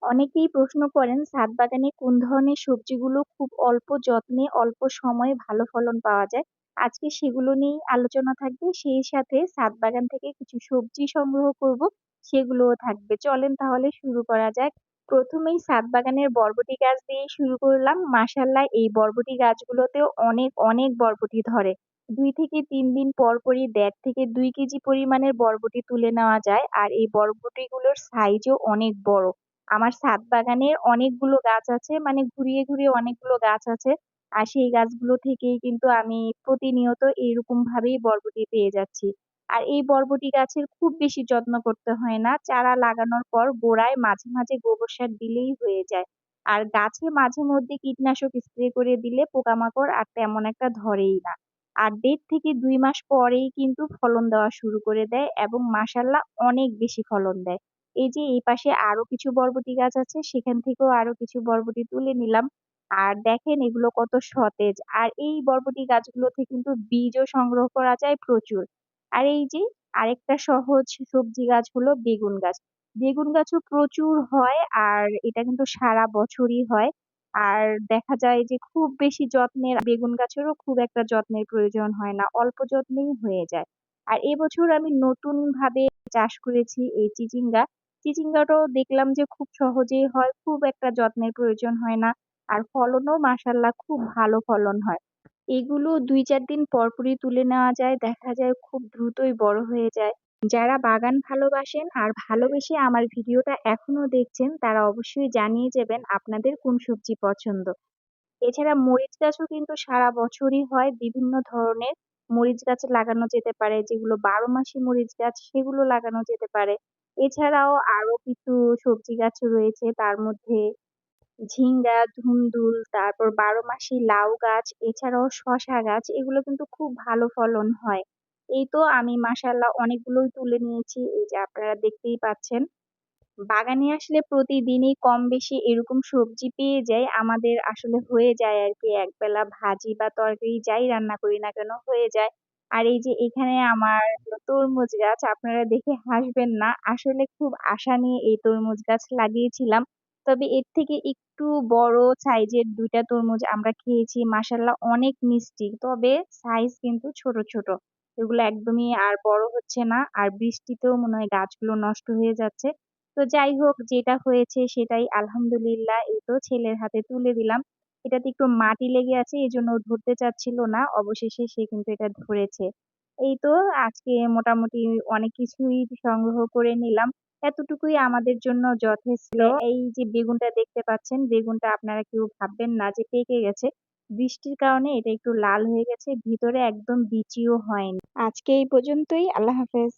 অনেকেই প্রশ্ন করেন ছাদ বাগানে কোন ধরনের সবজিগুলো খুব অল্প যত্নে অল্প সময়ে ভালো ফলন পাওয়া যায়। আজকে সেগুলো নিয়েই আলোচনা থাকবে, সেই সাথে ছাদ বাগান থেকে কিছু সবজি সংগ্রহ করব, সেগুলোও থাকবে। চলেন তাহলে শুরু করা যাক। প্রথমেই ছাদ বাগানের বরবটি গাছ দিয়ে শুরু করলাম। মাশাল্লাহ, এই বরবটি গাছগুলোতেও অনেক অনেক বরবটি ধরে। 2 থেকে 3 দিন পর পরই 1.5 থেকে 2 কেজি পরিমাণের বরবটি তুলে নেওয়া যায়, আর এই বরবটিগুলোর সাইজও অনেক বড়। আমার ছাদ বাগানের অনেকগুলো গাছ আছে, মানে ঘুরিয়ে ঘুরিয়ে অনেকগুলো গাছ আছে। আর সেই গাছগুলো থেকেই কিন্তু আমি প্রতিনিয়ত এইরকম ভাবেই বরবটি পেয়ে যাচ্ছি। আর এই বরবটি গাছের খুব বেশি যত্ন করতে হয় না, চারা লাগানোর পর গোড়ায় মাঝে মাঝে গোবর সার দিলেই হয়ে যায়। আর গাছে মাঝে মধ্যে কীটনাশক স্প্রে করে দিলে পোকামাকড় আর তেমন একটা ধরেই না। আর 1.5 থেকে 2 মাস পরেই কিন্তু ফলন দেওয়া শুরু করে দেয় এবং মাশাল্লাহ অনেক বেশি ফলন দেয়। এই যে এই পাশে আরো কিছু বরবটি গাছ আছে, সেখান থেকেও আরো কিছু বরবটি তুলে নিলাম। আর দেখেন এগুলো কত সতেজ। আর এই বরবটি গাছগুলোতে কিন্তু বীজও সংগ্রহ করা যায় প্রচুর। আর এই যে আরেকটা সহজ সবজি গাছ হলো বেগুন গাছ। বেগুন গাছও প্রচুর হয়, আর এটা কিন্তু সারা বছরই হয়। আর দেখা যায় যে খুব বেশি যত্নের বেগুন গাছেরও খুব একটা যত্নের প্রয়োজন হয় না, অল্প যত্নেই হয়ে যায়। আর এবছর আমি নতুন ভাবে চাষ করেছি এই চিচিঙ্গা। চিচিঙ্গাটাও দেখলাম যে খুব সহজেই হয়, খুব একটা যত্নের প্রয়োজন হয় না। আর ফলনও মাশাল্লাহ খুব ভালো ফলন হয়। এগুলো 2-4 দিন পর পরই তুলে নেওয়া যায়, দেখা যায় খুব দ্রুতই বড় হয়ে যায়। যারা বাগান ভালোবাসেন আর ভালোবেসে আমার ভিডিওটা এখনো দেখছেন, তারা অবশ্যই জানিয়ে যাবেন আপনাদের কোন সবজি পছন্দ। এছাড়া মরিচ গাছও কিন্তু সারা বছরই হয়, বিভিন্ন ধরনের মরিচ গাছ লাগানো যেতে পারে, যেগুলো 12 মাসি মরিচ গাছ সেগুলো লাগানো যেতে পারে। এছাড়াও আরো কিছু সবজি গাছ রয়েছে, তার মধ্যে ঝিঙ্গা, ধুন্দুল, তারপর 12 মাসি লাউ গাছ, এছাড়াও শসা গাছ, এগুলো কিন্তু খুব ভালো ফলন হয়। এই তো আমি মাশাল্লাহ অনেকগুলোই তুলে নিয়েছি, এই যে আপনারা দেখতেই পাচ্ছেন। বাগানে আসলে প্রতিদিনই কম বেশি এরকম সবজি পেয়ে যাই, আমাদের আসলে হয়ে যায় আর কি, একবেলা ভাজি বা তরকারি যাই রান্না করি না কেন হয়ে যায়। আর এই যে এখানে আমার তরমুজ গাছ, আপনারা দেখে হাসবেন না, আসলে খুব আশা নিয়ে এই তরমুজ গাছ লাগিয়েছিলাম। তবে এর থেকে একটু বড় সাইজের 2টা তরমুজ আমরা খেয়েছি, মাশাল্লাহ অনেক মিষ্টি, তবে সাইজ কিন্তু ছোট ছোট। এগুলো একদমই আর বড় হচ্ছে না, আর বৃষ্টিতেও মনে হয় গাছগুলো নষ্ট হয়ে যাচ্ছে। তো যাই হোক, যেটা হয়েছে সেটাই আলহামদুলিল্লাহ। এই তো ছেলের হাতে তুলে দিলাম। এটাতে একটু মাটি লেগে আছে, এই জন্য ও ধরতে চাচ্ছিল না, অবশেষে সে কিন্তু এটা ধরেছে। এই তো আজকে মোটামুটি অনেক কিছুই সংগ্রহ করে নিলাম। এতটুকুই আমাদের জন্য যথেষ্ট। এই যে বেগুনটা দেখতে পাচ্ছেন, বেগুনটা আপনারা কেউ ভাববেন না যে পেকে গেছে। বৃষ্টির কারণে এটা একটু লাল হয়ে গেছে, ভিতরে একদম বিচিও হয়নি। আজকে এই পর্যন্তই, আল্লাহ হাফেজ।